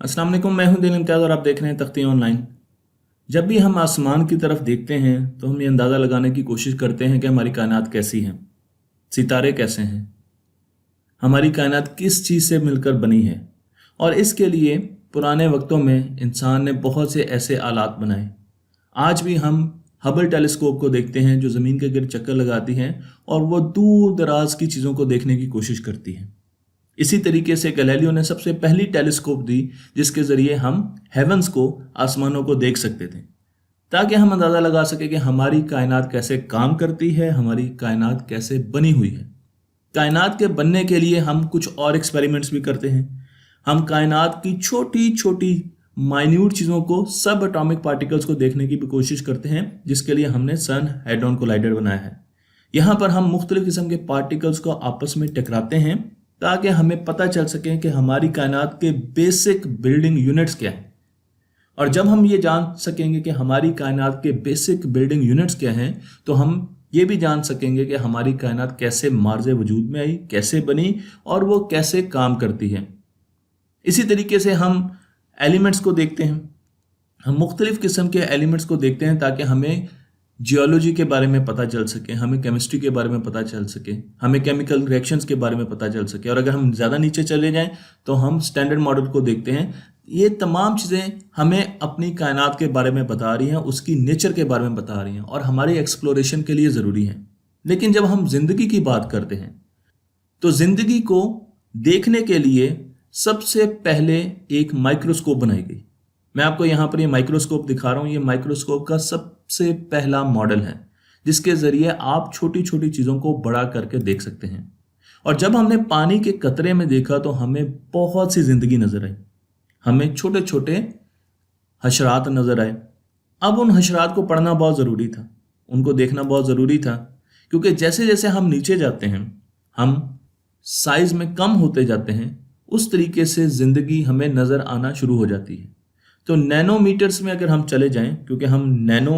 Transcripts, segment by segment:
अस्सलाम वालेकुम, मैं हूं दिल इम्तियाज़ और आप देख रहे हैं तख्ती ऑनलाइन। जब भी हम आसमान की तरफ देखते हैं तो हम ये अंदाज़ा लगाने की कोशिश करते हैं कि हमारी कायनात कैसी है, सितारे कैसे हैं, हमारी कायनात किस चीज़ से मिलकर बनी है। और इसके लिए पुराने वक्तों में इंसान ने बहुत से ऐसे आलात बनाए। आज भी हम हबल टेलीस्कोप को देखते हैं जो ज़मीन के गिर्द चक्कर लगाती है और वो दूर दराज की चीज़ों को देखने की कोशिश करती है। इसी तरीके से गैलीलियो ने सबसे पहली टेलीस्कोप दी जिसके ज़रिए हम हेवंस को, आसमानों को देख सकते थे, ताकि हम अंदाज़ा लगा सके कि हमारी कायनात कैसे काम करती है, हमारी कायनात कैसे बनी हुई है। कायनात के बनने के लिए हम कुछ और एक्सपेरिमेंट्स भी करते हैं। हम कायनात की छोटी छोटी माइन्यूट चीज़ों को, सब एटॉमिक पार्टिकल्स को देखने की भी कोशिश करते हैं, जिसके लिए हमने सन हेड-ऑन कोलाइडर बनाया है। यहाँ पर हम मुख्तलिफ किस्म के पार्टिकल्स को आपस में टकराते हैं ताकि हमें पता चल सके कि हमारी कायनात के बेसिक बिल्डिंग यूनिट्स क्या हैं। और जब हम ये जान सकेंगे कि हमारी कायनात के बेसिक बिल्डिंग यूनिट्स क्या हैं, तो हम ये भी जान सकेंगे कि हमारी कायनात कैसे मार्ज़ वजूद में आई, कैसे बनी और वो कैसे काम करती है। इसी तरीके से हम एलिमेंट्स को देखते हैं। हम मुख्तलिफ किस्म के एलिमेंट्स को देखते हैं ताकि हमें जियोलॉजी के बारे में पता चल सके, हमें केमिस्ट्री के बारे में पता चल सके, हमें केमिकल रिएक्शंस के बारे में पता चल सके। और अगर हम ज़्यादा नीचे चले जाएं तो हम स्टैंडर्ड मॉडल को देखते हैं। ये तमाम चीज़ें हमें अपनी कायनात के बारे में बता रही हैं, उसकी नेचर के बारे में बता रही हैं और हमारी एक्सप्लोरेशन के लिए ज़रूरी हैं। लेकिन जब हम ज़िंदगी की बात करते हैं तो ज़िंदगी को देखने के लिए सबसे पहले एक माइक्रोस्कोप बनाई गई। मैं आपको यहाँ पर ये माइक्रोस्कोप दिखा रहा हूँ। ये माइक्रोस्कोप का सबसे पहला मॉडल है जिसके ज़रिए आप छोटी छोटी चीज़ों को बड़ा करके देख सकते हैं। और जब हमने पानी के कतरे में देखा तो हमें बहुत सी ज़िंदगी नज़र आई। हमें छोटे छोटे हशरात नज़र आए। अब उन हशरात को पढ़ना बहुत ज़रूरी था, उनको देखना बहुत ज़रूरी था, क्योंकि जैसे जैसे हम नीचे जाते हैं, हम साइज़ में कम होते जाते हैं, उस तरीके से ज़िंदगी हमें नज़र आना शुरू हो जाती है। तो नैनोमीटर्स में अगर हम चले जाएं, क्योंकि हम नैनो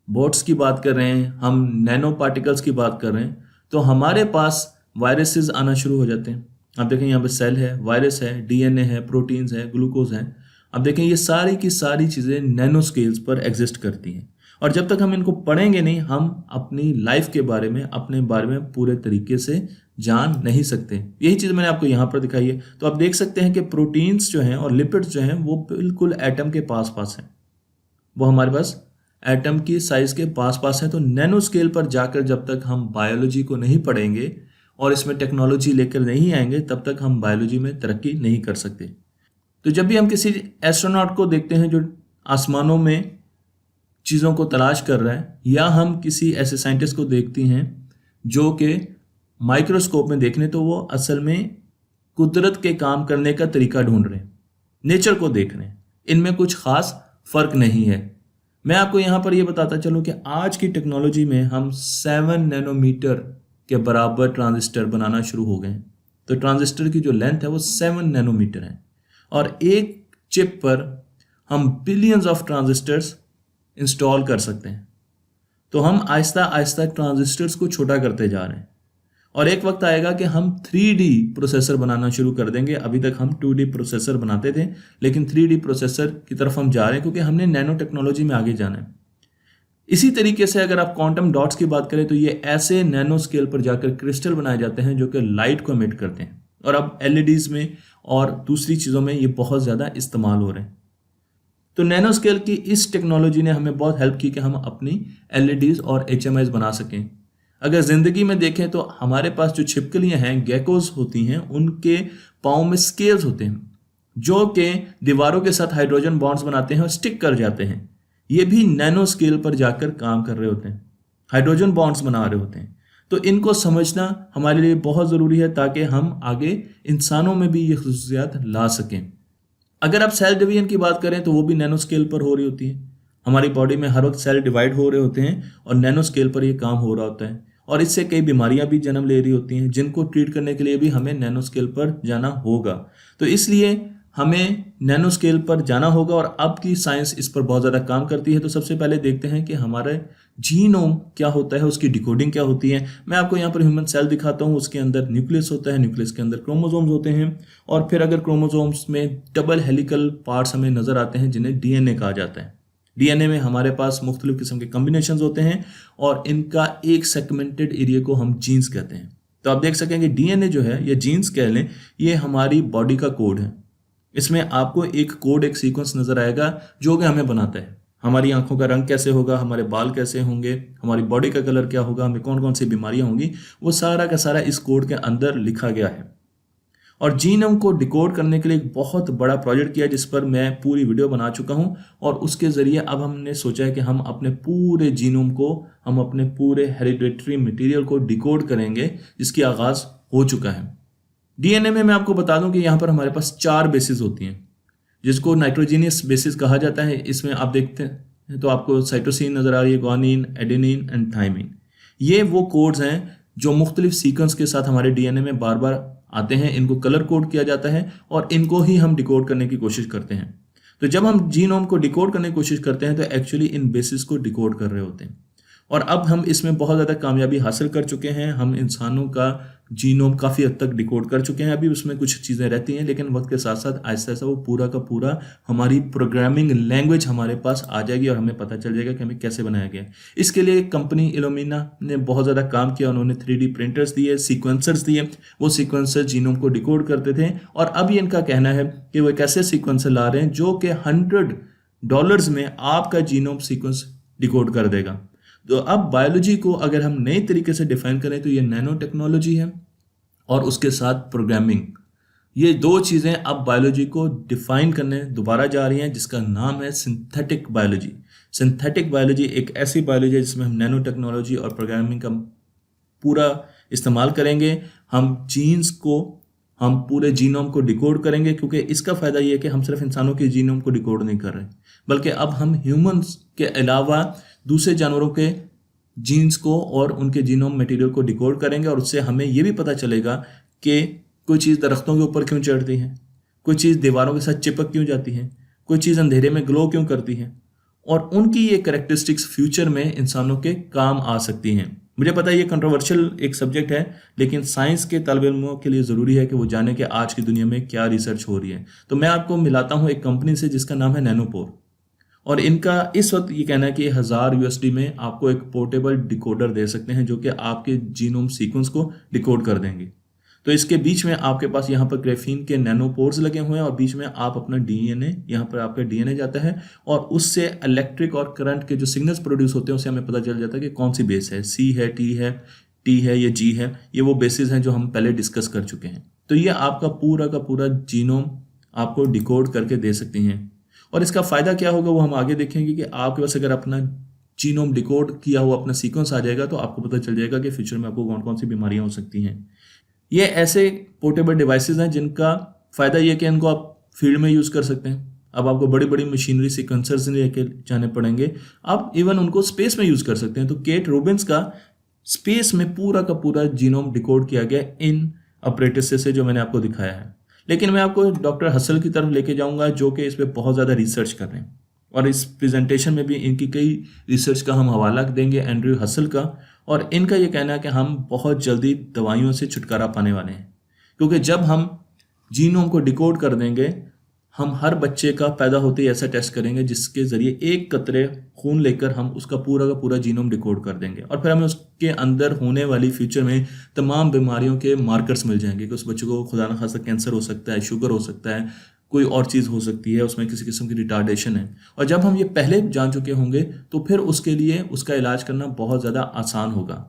बोट्स की बात कर रहे हैं, हम नैनो पार्टिकल्स की बात कर रहे हैं, तो हमारे पास वायरसेस आना शुरू हो जाते हैं। आप देखें यहाँ पे सेल है, वायरस है, डीएनए है, प्रोटीन्स है, ग्लूकोज है। अब देखें ये सारी की सारी चीज़ें नैनो स्केल्स पर एग्जिस्ट करती हैं। और जब तक हम इनको पढ़ेंगे नहीं, हम अपनी लाइफ के बारे में, अपने बारे में पूरे तरीके से जान नहीं सकते। यही चीज़ मैंने आपको यहाँ पर दिखाई है। तो आप देख सकते हैं कि प्रोटीन्स जो हैं और लिपिड्स जो हैं वो बिल्कुल एटम के पास पास हैं। वो हमारे पास एटम की साइज़ के पास पास हैं। तो नैनो स्केल पर जाकर जब तक हम बायोलॉजी को नहीं पढ़ेंगे और इसमें टेक्नोलॉजी लेकर नहीं आएंगे, तब तक हम बायोलॉजी में तरक्की नहीं कर सकते। तो जब भी हम किसी एस्ट्रोनॉट को देखते हैं जो आसमानों में चीज़ों को तलाश कर रहा है, या हम किसी ऐसे साइंटिस्ट को देखती हैं जो कि माइक्रोस्कोप में देखने, तो वो असल में कुदरत के काम करने का तरीका ढूंढ रहे हैं, नेचर को देख रहे हैं। इनमें कुछ ख़ास फ़र्क नहीं है। मैं आपको यहाँ पर ये बताता चलूँ कि आज की टेक्नोलॉजी में हम 7 नैनोमीटर के बराबर ट्रांजिस्टर बनाना शुरू हो गए हैं। तो ट्रांजिस्टर की जो लेंथ है वो 7 नैनोमीटर है और एक चिप पर हम बिलियंस ऑफ ट्रांजिस्टर्स इंस्टॉल कर सकते हैं। तो हम आहिस्ता आहिस्ता ट्रांजिस्टर्स को छोटा करते जा रहे हैं और एक वक्त आएगा कि हम 3D प्रोसेसर बनाना शुरू कर देंगे। अभी तक हम 2D प्रोसेसर बनाते थे, लेकिन 3D प्रोसेसर की तरफ हम जा रहे हैं क्योंकि हमने नैनो टेक्नोलॉजी में आगे जाना है। इसी तरीके से अगर आप क्वांटम डॉट्स की बात करें तो ये ऐसे नैनो स्केल पर जाकर क्रिस्टल बनाए जाते हैं जो कि लाइट को एमिट करते हैं। और अब LEDs में और दूसरी चीज़ों में ये बहुत ज़्यादा इस्तेमाल हो रहे हैं। तो नैनो स्केल की इस टेक्नोलॉजी ने हमें बहुत हेल्प की कि हम अपनी LEDs और HMIs बना सकें। अगर ज़िंदगी में देखें तो हमारे पास जो छिपकलियाँ हैं, गेकोज होती हैं, उनके पाँव में स्केल्स होते हैं जो कि दीवारों के साथ हाइड्रोजन बॉन्ड्स बनाते हैं और स्टिक कर जाते हैं। ये भी नैनो स्केल पर जाकर काम कर रहे होते हैं, हाइड्रोजन बॉन्ड्स बना रहे होते हैं। तो इनको समझना हमारे लिए बहुत ज़रूरी है ताकि हम आगे इंसानों में भी ये खसूसियात ला सकें। अगर आप सेल डिवीजन की बात करें तो वो भी नैनो स्केल पर हो रही होती है। हमारी बॉडी में हर वक्त सेल डिवाइड हो रहे होते हैं और नैनो स्केल पर ये काम हो रहा होता है और इससे कई बीमारियां भी जन्म ले रही होती हैं जिनको ट्रीट करने के लिए भी हमें नैनो स्केल पर जाना होगा। तो इसलिए हमें नैनो स्केल पर जाना होगा और अब की साइंस इस पर बहुत ज़्यादा काम करती है। तो सबसे पहले देखते हैं कि हमारा जीनोम क्या होता है, उसकी डिकोडिंग क्या होती है। मैं आपको यहाँ पर ह्यूमन सेल दिखाता हूँ, उसके अंदर न्यूक्लियस होता है, न्यूक्लियस के अंदर क्रोमोसोम्स होते हैं और फिर अगर क्रोमोसोम्स में डबल हेलिकल पार्ट्स हमें नजर आते हैं जिन्हें डीएनए कहा जाता है। डीएनए में हमारे पास मुख्तलिफ किस्म के कॉम्बिनेशंस होते हैं और इनका एक सेगमेंटेड एरिया को हम जीन्स कहते हैं। तो आप देख सकेंगे डीएनए जो है या जीन्स कह लें, ये हमारी बॉडी का कोड है। इसमें आपको एक कोड, एक सीक्वेंस नजर आएगा जो कि हमें बनाता है। हमारी आंखों का रंग कैसे होगा, हमारे बाल कैसे होंगे, हमारी बॉडी का कलर क्या होगा, हमें कौन कौन सी बीमारियां होंगी, वो सारा का सारा इस कोड के अंदर लिखा गया है। और जीनोम को डिकोड करने के लिए एक बहुत बड़ा प्रोजेक्ट किया जिस पर मैं पूरी वीडियो बना चुका हूं और उसके जरिए अब हमने सोचा है कि हम अपने पूरे जीनोम को, हम अपने पूरे हेरिडिटरी मटेरियल को डिकोड करेंगे, जिसकी आगाज हो चुका है। डीएनए में मैं आपको बता दूं कि यहाँ पर हमारे पास 4 बेसिस होती हैं जिसको नाइट्रोजीनियस बेसिस कहा जाता है। इसमें आप देखते हैं तो आपको साइटोसिन नजर आ रही है, ग्वानिन, एडेनिन एंड थाइमिन। ये वो कोड्स हैं जो मुख्तलिफ सीक्वेंस के साथ हमारे डीएनए में बार बार आते हैं। इनको कलर कोड किया जाता है और इनको ही हम डिकोड करने की कोशिश करते हैं। तो जब हम जीनोम को डिकोड करने की कोशिश करते हैं तो एक्चुअली इन बेसिस को डिकोड कर रहे होते हैं और अब हम इसमें बहुत ज़्यादा कामयाबी हासिल कर चुके हैं। हम इंसानों का जीनोम काफ़ी हद तक डिकोड कर चुके हैं। अभी उसमें कुछ चीज़ें रहती हैं लेकिन वक्त के साथ साथ आहिस्ता आहिस्ता वो पूरा का पूरा हमारी प्रोग्रामिंग लैंग्वेज हमारे पास आ जाएगी और हमें पता चल जाएगा कि हमें कैसे बनाया गया है। इसके लिए कंपनी इल्यूमिना ने बहुत ज़्यादा काम किया। उन्होंने 3D प्रिंटर्स दिए, सीक्वेंसर्स दिए। वो सीक्वेंसर जीनोम को डिकोड करते थे और अब ये इनका कहना है कि वो एक ऐसे सीक्वेंसर ला रहे हैं जो कि $100 में आपका जीनोम सीक्वेंस डिकोड कर देगा। तो अब बायोलॉजी को अगर हम नए तरीके से डिफाइन करें तो ये नैनो टेक्नोलॉजी है और उसके साथ प्रोग्रामिंग, ये 2 चीज़ें अब बायोलॉजी को डिफाइन करने दोबारा जा रही हैं, जिसका नाम है सिंथेटिक बायोलॉजी। सिंथेटिक बायोलॉजी एक ऐसी बायोलॉजी है जिसमें हम नैनो टेक्नोलॉजी और प्रोग्रामिंग का पूरा इस्तेमाल करेंगे। हम जीन्स को, हम पूरे जीनोम को डिकोड करेंगे, क्योंकि इसका फ़ायदा ये है कि हम सिर्फ इंसानों के जीनोम को डिकोड नहीं कर रहे, बल्कि अब हम ह्यूमंस के अलावा दूसरे जानवरों के जीन्स को और उनके जीनोम मटेरियल को डिकोड करेंगे और उससे हमें ये भी पता चलेगा कि कोई चीज़ दरख्तों के ऊपर क्यों चढ़ती है, कोई चीज़ दीवारों के साथ चिपक क्यों जाती है, कोई चीज़ अंधेरे में ग्लो क्यों करती है, और उनकी ये कैरेक्टरिस्टिक्स फ्यूचर में इंसानों के काम आ सकती हैं। मुझे पता है ये कंट्रोवर्शियल एक सब्जेक्ट है, लेकिन साइंस के तालिब इल्मों के लिए ज़रूरी है कि वो जाने कि आज की दुनिया में क्या रिसर्च हो रही है। तो मैं आपको मिलाता हूँ एक कंपनी से जिसका नाम है नैनोपोर, और इनका इस वक्त ये कहना है कि $1000 में आपको एक पोर्टेबल डिकोडर दे सकते हैं जो कि आपके जीनोम सीक्वेंस को डिकोड कर देंगे। तो इसके बीच में आपके पास यहाँ पर ग्रेफीन के नैनोपोर्स लगे हुए हैं और बीच में आप अपना डीएनए, यहाँ पर आपका डीएनए जाता है और उससे इलेक्ट्रिक और करंट के जो सिग्नल्स प्रोड्यूस होते हैं उससे हमें पता चल जाता है कि कौन सी बेस है, सी है, टी है या जी है। ये वो बेसिस हैं जो हम पहले डिस्कस कर चुके हैं। तो ये आपका पूरा का पूरा जीनोम आपको डिकोड करके दे सकती हैं और इसका फ़ायदा क्या होगा वो हम आगे देखेंगे कि आपके पास अगर अपना जीनोम डिकोड किया हुआ अपना सीक्वेंस आ जाएगा तो आपको पता चल जाएगा कि फ्यूचर में आपको कौन कौन सी बीमारियां हो सकती हैं। ये ऐसे पोर्टेबल डिवाइसेस हैं जिनका फ़ायदा ये कि इनको आप फील्ड में यूज़ कर सकते हैं। अब आपको बड़ी बड़ी मशीनरी सीक्वेंसर्स नहीं लेके जाने पड़ेंगे, आप इवन उनको स्पेस में यूज़ कर सकते हैं। तो केट रोबिन्स का स्पेस में पूरा का पूरा जीनोम डिकोड किया गया इन अपरेटसेस से जो मैंने आपको दिखाया है। लेकिन मैं आपको डॉक्टर हसल की तरफ लेके जाऊंगा जो कि इस पर बहुत ज़्यादा रिसर्च कर रहे हैं और इस प्रेजेंटेशन में भी इनकी कई रिसर्च का हम हवाला देंगे, एंड्रयू हसल का। और इनका ये कहना है कि हम बहुत जल्दी दवाइयों से छुटकारा पाने वाले हैं, क्योंकि जब हम जीनोम को डिकोड कर देंगे, हम हर बच्चे का पैदा होते ही ऐसा टेस्ट करेंगे जिसके ज़रिए एक कतरे खून लेकर हम उसका पूरा का पूरा जीनोम डिकोड कर देंगे और फिर हमें उसके अंदर होने वाली फ्यूचर में तमाम बीमारियों के मार्कर्स मिल जाएंगे कि उस बच्चे को खुदा न खास्ता कैंसर हो सकता है, शुगर हो सकता है, कोई और चीज़ हो सकती है, उसमें किसी किस्म की रिटार्डेशन है। और जब हम ये पहले जान चुके होंगे तो फिर उसके लिए उसका इलाज करना बहुत ज़्यादा आसान होगा।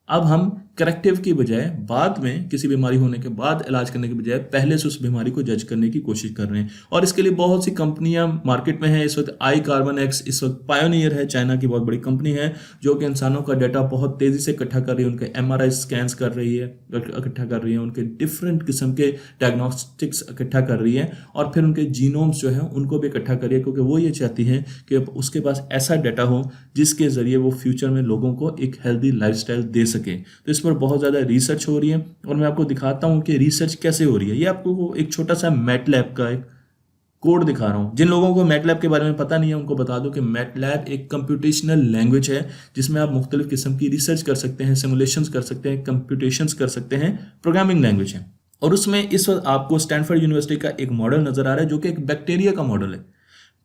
अब हम करेक्टिव की बजाय बाद में किसी बीमारी होने के बाद इलाज करने के बजाय पहले से उस बीमारी को जज करने की कोशिश कर रहे हैं और इसके लिए बहुत सी कंपनियां मार्केट में हैं इस वक्त। आई कार्बन एक्स इस वक्त पायोनियर है, चाइना की बहुत बड़ी कंपनी है जो कि इंसानों का डाटा बहुत तेज़ी से इकट्ठा कर रही है, उनके MRI स्कैन्स कर रही है, इकट्ठा कर रही है, उनके डिफरेंट किस्म के डायग्नोस्टिक्स इकट्ठा कर रही है और फिर उनके जीनोम्स जो है उनको भी इकट्ठा कर रही है, क्योंकि वो ये चाहती है कि उसके पास ऐसा डाटा हो जिसके ज़रिए वो फ्यूचर में लोगों को एक हेल्दी लाइफस्टाइल दे सके। तो इस पर बहुत ज़्यादा रिसर्च हो रही है और मैं आपको दिखाता हूँ कि रिसर्च कैसे हो रही है। ये आपको एक छोटा सा मैटलैब का एक कोड दिखा रहा हूँ। जिन लोगों को मैटलैब के बारे में पता नहीं है उनको बता दूं कि मैटलैब एक कंप्यूटेशनल लैंग्वेज है जिसमें आप मुख्तलिफ किस्म की रिसर्च कर सकते हैं, सिमुलेशंस कर सकते हैं, कंप्यूटेशंस कर सकते हैं, प्रोग्रामिंग लैंग्वेज है। और उसमें इस वक्त आपको स्टैनफोर्ड यूनिवर्सिटी का एक मॉडल नजर आ रहा है जो कि एक बैक्टीरिया का मॉडल है।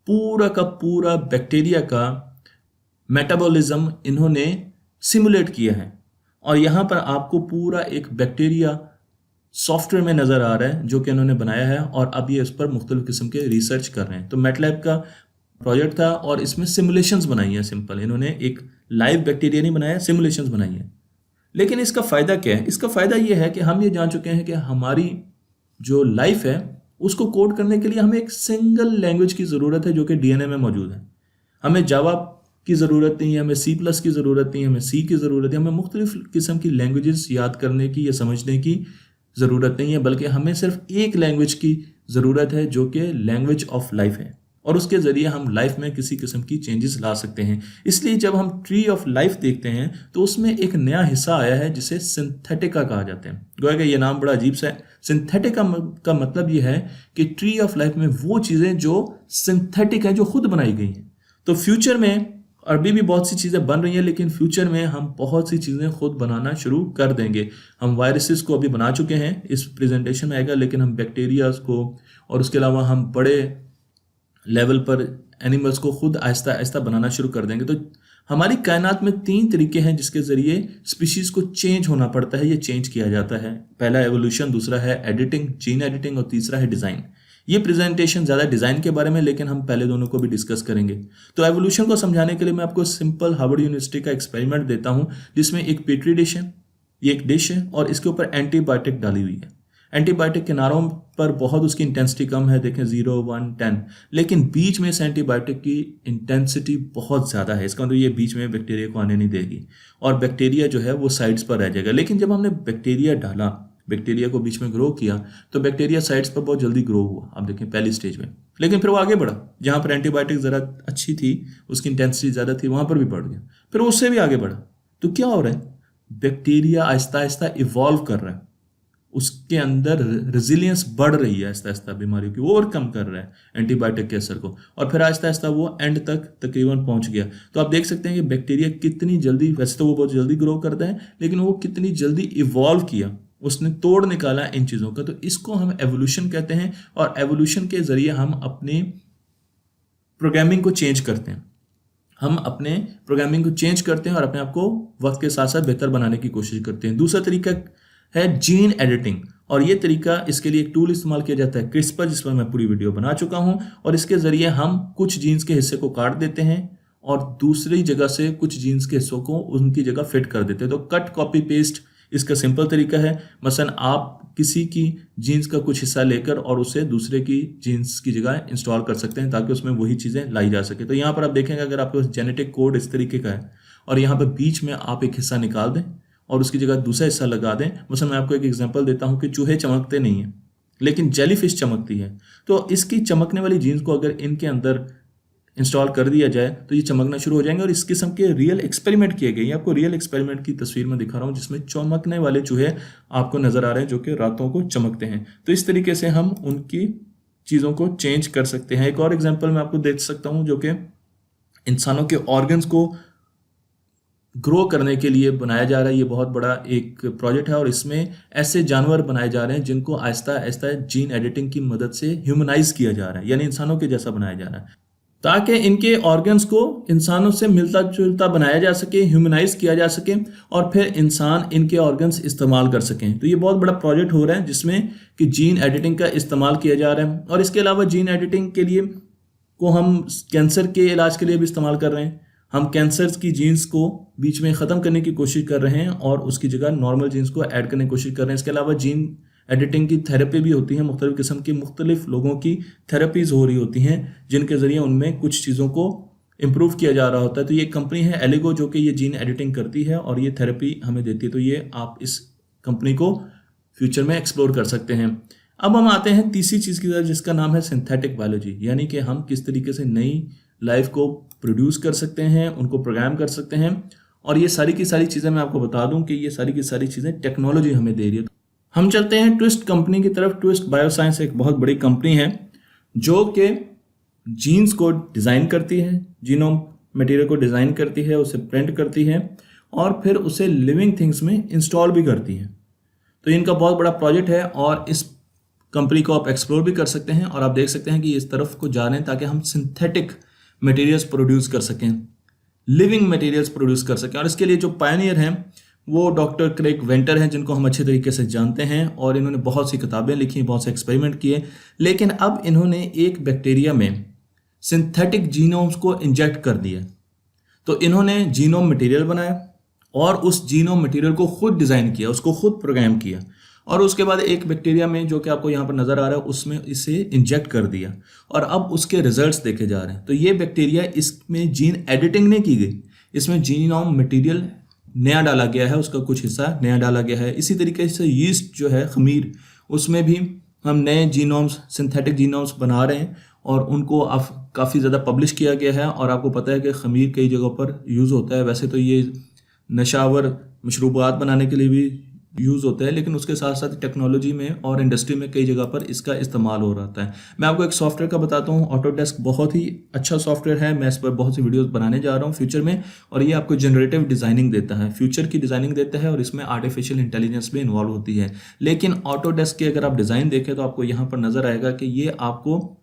पूरा का पूरा बैक्टीरिया का मेटाबॉलिज्म इन्होंने सिमुलेट किया है और यहाँ पर आपको पूरा एक बैक्टीरिया सॉफ्टवेयर में नज़र आ रहा है जो कि इन्होंने बनाया है और अब ये इस पर मुख्तलिफ किस्म के रिसर्च कर रहे हैं। तो मैटलैब का प्रोजेक्ट था और इसमें सिमुलेशंस बनाई हैं। सिंपल, इन्होंने एक लाइव बैक्टीरिया नहीं बनाया, सिमुलेशंस बनाई हैं। लेकिन इसका फ़ायदा क्या है? इसका फ़ायदा ये है कि हम ये जान चुके हैं कि हमारी जो लाइफ है उसको कोड करने के लिए हमें एक सिंगल लैंग्वेज की ज़रूरत है जो कि डीएनए में मौजूद है। हमें जावा की ज़रूरत नहीं है, हमें सी प्लस की ज़रूरत नहीं है, हमें सी की ज़रूरत है, हमें मुख्तलिफ किस्म की लैंग्वेजेस याद करने की या समझने की ज़रूरत नहीं है, बल्कि हमें सिर्फ एक लैंग्वेज की ज़रूरत है जो कि लैंग्वेज ऑफ लाइफ है और उसके ज़रिए हम लाइफ में किसी किस्म की चेंजेस ला सकते हैं। इसलिए जब हम ट्री ऑफ लाइफ देखते हैं तो उसमें एक नया हिस्सा आया है जिसे सिंथेटिका कहा जाता है। गोया कि ये नाम बड़ा अजीब सा है। सिंथेटिका का मतलब ये है कि ट्री ऑफ लाइफ में वो चीज़ें जो सिंथेटिक है, जो खुद बनाई गई हैं। तो फ्यूचर में अभी भी बहुत सी चीज़ें बन रही हैं, लेकिन फ्यूचर में हम बहुत सी चीज़ें खुद बनाना शुरू कर देंगे। हम वायरसेस को अभी बना चुके हैं, इस प्रेजेंटेशन में आएगा, लेकिन हम बैक्टीरियाज को और उसके अलावा हम बड़े लेवल पर एनिमल्स को खुद आहिस्ता आहिस्ता बनाना शुरू कर देंगे। तो हमारी कायनात में 3 तरीके हैं जिसके ज़रिए स्पीशीज़ को चेंज होना पड़ता है, ये चेंज किया जाता है। पहला एवोल्यूशन, दूसरा है एडिटिंग, जीन एडिटिंग, और तीसरा है डिज़ाइन। ये प्रेजेंटेशन ज़्यादा डिज़ाइन के बारे में, लेकिन हम पहले दोनों को भी डिस्कस करेंगे। तो एवोल्यूशन को समझाने के लिए मैं आपको सिंपल हार्वर्ड यूनिवर्सिटी का एक्सपेरिमेंट देता हूँ जिसमें एक पेट्री डिश है, ये एक डिश है और इसके ऊपर एंटीबायोटिक डाली हुई है। एंटीबायोटिक किनारों पर बहुत उसकी इंटेंसिटी कम है, देखें 0, 1, 10, लेकिन बीच में इस एंटीबायोटिक की इंटेंसिटी बहुत ज़्यादा है। इसका मतलब ये बीच में बैक्टीरिया को आने नहीं देगी और बैक्टीरिया जो है वो साइड्स पर रह जाएगा। लेकिन जब हमने बैक्टीरिया डाला, बैक्टीरिया को बीच में ग्रो किया, तो बैक्टीरिया साइड्स पर बहुत जल्दी ग्रो हुआ, आप देखें पहली स्टेज में। लेकिन फिर वो आगे बढ़ा, जहाँ पर एंटीबायोटिक ज़रा अच्छी थी, उसकी इंटेंसिटी ज़्यादा थी, वहाँ पर भी बढ़ गया, फिर उससे भी आगे बढ़ा। तो क्या हो रहा है? बैक्टीरिया आहिस्ता आहिस्ता इवॉल्व कर रहा है, उसके अंदर रेजिलियंस बढ़ रही है, आहिस्ता आहिस्ता बीमारियों की वो ओवरकम कर रहा है एंटीबायोटिक के असर को, और फिर आहिस्ता आहिस्ता वो एंड तक तकरीबन पहुंच गया। तो आप देख सकते हैं कि बैक्टीरिया कितनी जल्दी, वैसे तो वो बहुत जल्दी ग्रो करता है, लेकिन वो कितनी जल्दी इवॉल्व किया, उसने तोड़ निकाला इन चीज़ों का। तो इसको हम एवोल्यूशन कहते हैं और एवोल्यूशन के ज़रिए हम अपने प्रोग्रामिंग को चेंज करते हैं। हम अपने प्रोग्रामिंग को चेंज करते हैं और अपने आप को वक्त के साथ साथ बेहतर बनाने की कोशिश करते हैं। दूसरा तरीका है जीन एडिटिंग, और ये तरीका, इसके लिए एक टूल इस्तेमाल किया जाता है क्रिस्पर, जिस पर मैं पूरी वीडियो बना चुका हूँ, और इसके ज़रिए हम कुछ जीन्स के हिस्से को काट देते हैं और दूसरी जगह से कुछ जीन्स के हिस्सों को उनकी जगह फिट कर देते हैं। तो कट कॉपी पेस्ट इसका सिंपल तरीका है। मसलन आप किसी की जीन्स का कुछ हिस्सा लेकर और उसे दूसरे की जीन्स की जगह इंस्टॉल कर सकते हैं ताकि उसमें वही चीज़ें लाई जा सके। तो यहाँ पर आप देखेंगे अगर आपके पास जेनेटिक कोड इस तरीके का है और यहाँ पर बीच में आप एक हिस्सा निकाल दें और उसकी जगह दूसरा हिस्सा लगा दें। मसलन मैं आपको एक एग्जांपल देता हूँ कि चूहे चमकते नहीं हैं लेकिन जेलीफिश चमकती है, तो इसकी चमकने वाली जीन्स को अगर इनके अंदर इंस्टॉल कर दिया जाए तो ये चमकना शुरू हो जाएंगे। और इस किस्म के रियल एक्सपेरिमेंट किए गए, आपको रियल एक्सपेरिमेंट की तस्वीर में दिखा रहा हूँ जिसमें चमकने वाले चूहे आपको नजर आ रहे हैं जो कि रातों को चमकते हैं। तो इस तरीके से हम उनकी चीज़ों को चेंज कर सकते हैं। एक और एग्जाम्पल मैं आपको दे सकता हूँ जो कि इंसानों के ऑर्गन्स को ग्रो करने के लिए बनाया जा रहा है। ये बहुत बड़ा एक प्रोजेक्ट है और इसमें ऐसे जानवर बनाए जा रहे हैं जिनको आहिस्ता आहिस्ता जीन एडिटिंग की मदद से ह्यूमनाइज किया जा रहा है, यानी इंसानों के जैसा बनाया जा रहा है, ताकि इनके ऑर्गन्स को इंसानों से मिलता जुलता बनाया जा सके, ह्यूमनाइज किया जा सके और फिर इंसान इनके ऑर्गन्स इस्तेमाल कर सकें। तो ये बहुत बड़ा प्रोजेक्ट हो रहा है जिसमें कि जीन एडिटिंग का इस्तेमाल किया जा रहा है। और इसके अलावा जीन एडिटिंग के लिए को हम कैंसर के इलाज के लिए भी इस्तेमाल कर रहे हैं। हम कैंसर की जीन्स को बीच में ख़त्म करने की कोशिश कर रहे हैं और उसकी जगह नॉर्मल जीन्स को ऐड करने की कोशिश कर रहे हैं। इसके अलावा जीन एडिटिंग की थेरेपी भी होती है, मुख्तलिफ किस्म की मुख्तलिफ लोगों की थेरेपीज हो रही होती हैं जिनके ज़रिए उनमें कुछ चीज़ों को इम्प्रूव किया जा रहा होता है। तो ये कंपनी है एलिगो जो कि ये जीन एडिटिंग करती है और ये थेरेपी हमें देती है। तो ये आप इस कंपनी को फ्यूचर में एक्सप्लोर कर सकते हैं। अब हम आते हैं तीसरी चीज़ की तरफ जिसका नाम है सिंथेटिक बायोलॉजी, यानी कि हम किस तरीके से नई लाइफ को प्रोड्यूस कर सकते हैं, उनको प्रोग्राम कर सकते हैं। और ये सारी की सारी चीज़ें मैं आपको बता दूं कि ये सारी की सारी चीज़ें टेक्नोलॉजी हमें दे रही है। हम चलते हैं ट्विस्ट कंपनी की तरफ। ट्विस्ट बायोसाइंस एक बहुत बड़ी कंपनी है जो कि जीन्स को डिज़ाइन करती है, जीनोम मटेरियल को डिज़ाइन करती है, उसे प्रिंट करती है और फिर उसे लिविंग थिंग्स में इंस्टॉल भी करती है। तो इनका बहुत बड़ा प्रोजेक्ट है और इस कंपनी को आप एक्सप्लोर भी कर सकते हैं और आप देख सकते हैं कि इस तरफ को जा रहे हैं ताकि हम सिंथेटिक मटेरियल्स प्रोड्यूस कर सकें, लिविंग मटेरियल्स प्रोड्यूस कर सकें। और इसके लिए जो पायनियर हैं वो डॉक्टर क्रेग वेंटर हैं, जिनको हम अच्छे तरीके से जानते हैं और इन्होंने बहुत सी किताबें लिखी, बहुत से एक्सपेरिमेंट किए। लेकिन अब इन्होंने एक बैक्टीरिया में सिंथेटिक जीनोम्स को इंजेक्ट कर दिया। तो इन्होंने जीनोम मटेरियल बनाया और उस जीनोम मटेरियल को खुद डिज़ाइन किया, उसको खुद प्रोग्राम किया और उसके बाद एक बैक्टीरिया में, जो कि आपको यहाँ पर नज़र आ रहा है, उसमें इसे इंजेक्ट कर दिया और अब उसके रिजल्ट्स देखे जा रहे हैं। तो ये बैक्टीरिया, इसमें जीन एडिटिंग नहीं की गई, इसमें जीनोम मटेरियल नया डाला गया है, उसका कुछ हिस्सा नया डाला गया है। इसी तरीके से यीस्ट जो है, खमीर, उसमें भी हम नए जीनोम्स, सिंथेटिक जीनोम्स बना रहे हैं और उनको अब काफ़ी ज़्यादा पब्लिश किया गया है। और आपको पता है कि खमीर कई जगहों पर यूज़ होता है। वैसे तो ये नशावर मशरूबात बनाने के लिए भी यूज़ होता है, लेकिन उसके साथ साथ टेक्नोलॉजी में और इंडस्ट्री में कई जगह पर इसका इस्तेमाल हो रहा है। मैं आपको एक सॉफ्टवेयर का बताता हूँ, ऑटोडेस्क बहुत ही अच्छा सॉफ्टवेयर है। मैं इस पर बहुत सी वीडियोस बनाने जा रहा हूँ फ्यूचर में और ये आपको जनरेटिव डिज़ाइनिंग देता है, फ्यूचर की डिज़ाइनिंग देता है और इसमें आर्टिफिशियल इंटेलिजेंस भी इन्वॉल्व होती है। लेकिन ऑटोडेस्क की अगर आप डिज़ाइन देखें तो आपको यहाँ पर नज़र आएगा कि ये आपको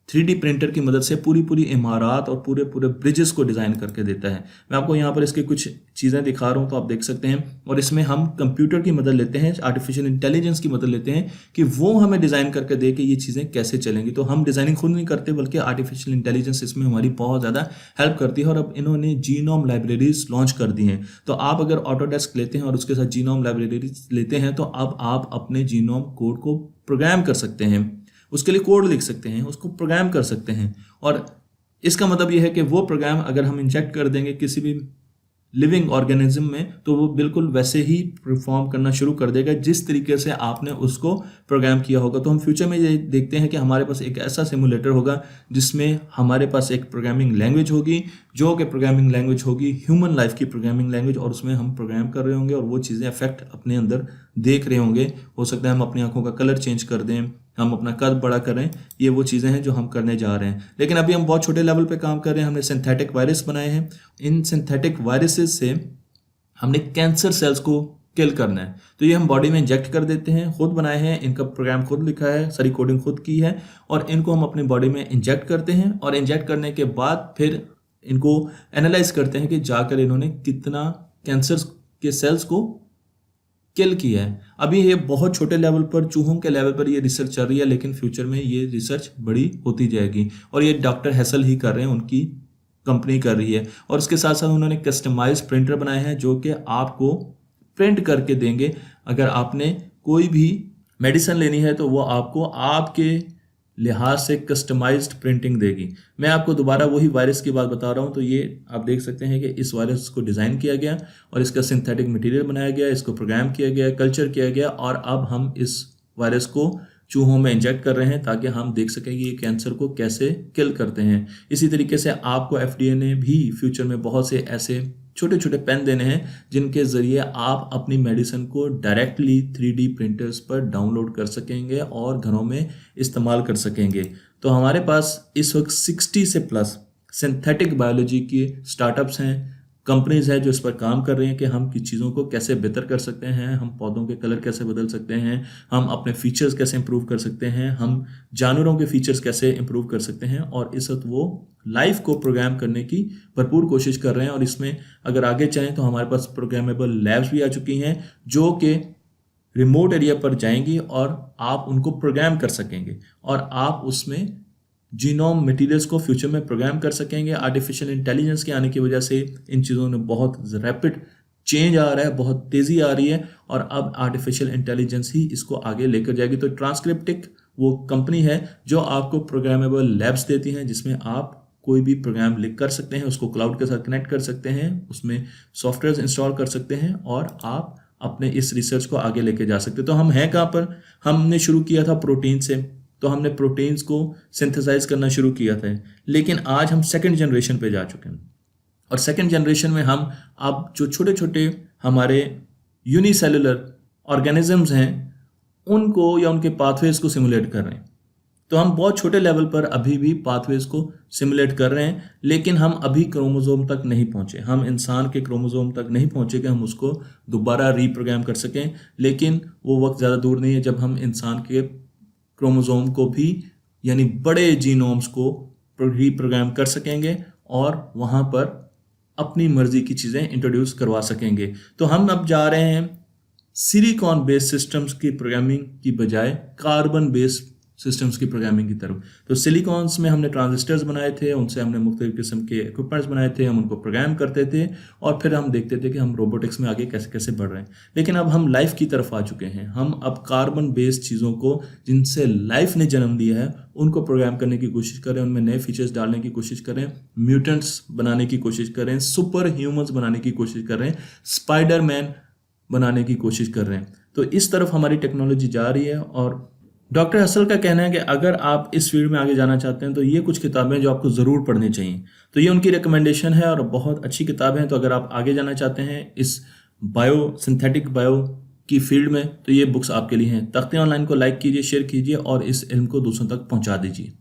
3D प्रिंटर की मदद से पूरी इमारत और पूरे ब्रिजेस को डिज़ाइन करके देता है। मैं आपको यहाँ पर इसकी कुछ चीज़ें दिखा रहा हूँ तो आप देख सकते हैं। और इसमें हम कंप्यूटर की मदद लेते हैं, आर्टिफिशियल इंटेलिजेंस की मदद लेते हैं कि वो हमें डिज़ाइन करके दे कि ये चीज़ें कैसे चलेंगी। तो हम डिज़ाइनिंग खुद नहीं करते, बल्कि आर्टिफिशियल इंटेलिजेंस इसमें हमारी बहुत ज़्यादा हेल्प करती है। और अब इन्होंने जीनोम लाइब्रेरीज लॉन्च कर दी हैं। तो आप अगर ऑटोडेस्क लेते हैं और उसके साथ जीनोम लाइब्रेरीज लेते हैं तो अब आप अपने जीनोम कोड को प्रोग्राम कर सकते हैं, उसके लिए कोड लिख सकते हैं, उसको प्रोग्राम कर सकते हैं। और इसका मतलब यह है कि वो प्रोग्राम अगर हम इंजेक्ट कर देंगे किसी भी लिविंग ऑर्गेनिज्म में तो वो बिल्कुल वैसे ही परफॉर्म करना शुरू कर देगा जिस तरीके से आपने उसको प्रोग्राम किया होगा। तो हम फ्यूचर में ये देखते हैं कि हमारे पास एक ऐसा सिमुलेटर होगा जिसमें हमारे पास एक प्रोग्रामिंग लैंग्वेज होगी, जो कि प्रोग्रामिंग लैंग्वेज होगी ह्यूमन लाइफ की प्रोग्रामिंग लैंग्वेज, और उसमें हम प्रोग्राम कर रहे होंगे और वो चीज़ें इफेक्ट अपने अंदर देख रहे होंगे। हो सकता है हम अपनी आंखों का कलर चेंज कर दें, हम अपना कद बड़ा करें, ये वो चीज़ें हैं जो हम करने जा रहे हैं। लेकिन अभी हम बहुत छोटे लेवल पे काम कर रहे हैं। हमने सिंथेटिक वायरस बनाए हैं। इन सिंथेटिक वायरसेस से हमने कैंसर सेल्स को किल करना है। तो ये हम बॉडी में इंजेक्ट कर देते हैं, खुद बनाए हैं, इनका प्रोग्राम खुद लिखा है, सारी कोडिंग खुद की है और इनको हम अपनी बॉडी में इंजेक्ट करते हैं। और इंजेक्ट करने के बाद फिर इनको एनालाइज करते हैं कि जाकर इन्होंने कितना कैंसर के सेल्स को किल किया है। अभी ये बहुत छोटे लेवल पर, चूहों के लेवल पर ये रिसर्च चल रही है, लेकिन फ्यूचर में ये रिसर्च बड़ी होती जाएगी। और ये डॉक्टर हैसल ही कर रहे हैं, उनकी कंपनी कर रही है। और उसके साथ साथ उन्होंने कस्टमाइज प्रिंटर बनाए हैं जो कि आपको प्रिंट करके देंगे। अगर आपने कोई भी मेडिसिन लेनी है तो वो आपको आपके लिहाज से कस्टमाइज्ड प्रिंटिंग देगी। मैं आपको दोबारा वही वायरस की बात बता रहा हूँ। तो ये आप देख सकते हैं कि इस वायरस को डिज़ाइन किया गया और इसका सिंथेटिक मटेरियल बनाया गया, इसको प्रोग्राम किया गया, कल्चर किया गया और अब हम इस वायरस को चूहों में इंजेक्ट कर रहे हैं ताकि हम देख सकें कि ये कैंसर को कैसे किल करते हैं। इसी तरीके से आपको FDA ने भी फ्यूचर में बहुत से ऐसे छोटे छोटे पेन देने हैं जिनके ज़रिए आप अपनी मेडिसिन को डायरेक्टली 3D प्रिंटर्स पर डाउनलोड कर सकेंगे और घरों में इस्तेमाल कर सकेंगे। तो हमारे पास इस वक्त 60 से प्लस सिंथेटिक बायोलॉजी के स्टार्टअप्स हैं, कंपनीज हैं जो इस पर काम कर रही हैं कि हम किस चीज़ों को कैसे बेहतर कर सकते हैं, हम पौधों के कलर कैसे बदल सकते हैं, हम अपने फीचर्स कैसे इंप्रूव कर सकते हैं, हम जानवरों के फीचर्स कैसे इंप्रूव कर सकते हैं। और इस वक्त वो लाइफ को प्रोग्राम करने की भरपूर कोशिश कर रहे हैं। और इसमें अगर आगे चाहें तो हमारे पास प्रोग्रामेबल लैब्स भी आ चुकी हैं जो कि रिमोट एरिया पर जाएंगी और आप उनको प्रोग्राम कर सकेंगे और आप उसमें जीनोम मटेरियल्स को फ्यूचर में प्रोग्राम कर सकेंगे। आर्टिफिशियल इंटेलिजेंस के आने की वजह से इन चीज़ों में बहुत रैपिड चेंज आ रहा है, बहुत तेज़ी आ रही है और अब आर्टिफिशियल इंटेलिजेंस ही इसको आगे लेकर जाएगी। तो ट्रांसक्रिप्टिक वो कंपनी है जो आपको प्रोग्रामेबल लैब्स देती हैं जिसमें आप कोई भी प्रोग्राम लिख कर सकते हैं, उसको क्लाउड के साथ कनेक्ट कर सकते हैं, उसमें सॉफ्टवेयर इंस्टॉल कर सकते हैं और आप अपने इस रिसर्च को आगे लेके जा सकते हैं। तो हम हैं कहाँ पर? हमने शुरू किया था प्रोटीन से, तो हमने प्रोटीन्स को सिंथेसाइज करना शुरू किया था, लेकिन आज हम सेकंड जनरेशन पे जा चुके हैं और सेकंड जनरेशन में हम अब जो छोटे छोटे हमारे यूनिसेलुलर ऑर्गेनिजम्स हैं उनको या उनके पाथवेज को सिमुलेट कर रहे हैं। तो हम बहुत छोटे लेवल पर अभी भी पाथवेज को सिमुलेट कर रहे हैं, लेकिन हम अभी क्रोमोसोम तक नहीं पहुंचे। हम इंसान के क्रोमोसोम तक नहीं पहुंचे कि हम उसको दोबारा रीप्रोग्राम कर सकें, लेकिन वो वक्त ज़्यादा दूर नहीं है जब हम इंसान के क्रोमोसोम को भी, यानी बड़े जीनोम्स को रीप्रोग्राम कर सकेंगे और वहाँ पर अपनी मर्जी की चीज़ें इंट्रोड्यूस करवा सकेंगे। तो हम अब जा रहे हैं सिलिकॉन बेस्ड सिस्टम्स की प्रोग्रामिंग की बजाय कार्बन बेस्ड सिस्टम्स की प्रोग्रामिंग की तरफ। तो सिलिकॉन्स में हमने ट्रांजिस्टर्स बनाए थे, उनसे हमने मुख्तलिफ किस्म के इक्विपमेंट्स बनाए थे, हम उनको प्रोग्राम करते थे और फिर हम देखते थे कि हम रोबोटिक्स में आगे कैसे कैसे बढ़ रहे हैं। लेकिन अब हम लाइफ की तरफ आ चुके हैं। हम अब कार्बन बेस्ड चीज़ों को, जिनसे लाइफ ने जन्म लिया है, उनको प्रोग्राम करने की कोशिश करें, उनमें नए फीचर्स डालने की कोशिश करें, म्यूटेंट्स बनाने की कोशिश करें, सुपर ह्यूमंस बनाने की कोशिश करें, स्पाइडरमैन बनाने की कोशिश कर रहे हैं। तो इस तरफ हमारी टेक्नोलॉजी जा रही है। और डॉक्टर हसल का कहना है कि अगर आप इस फील्ड में आगे जाना चाहते हैं तो ये कुछ किताबें जो आपको ज़रूर पढ़नी चाहिए। तो ये उनकी रिकमेंडेशन है और बहुत अच्छी किताबें हैं। तो अगर आप आगे जाना चाहते हैं इस सिंथेटिक बायो की फील्ड में, तो ये बुक्स आपके लिए हैं। तख्ती ऑनलाइन को लाइक कीजिए, शेयर कीजिए और इस इल्म को दूसरों तक पहुंचा दीजिए।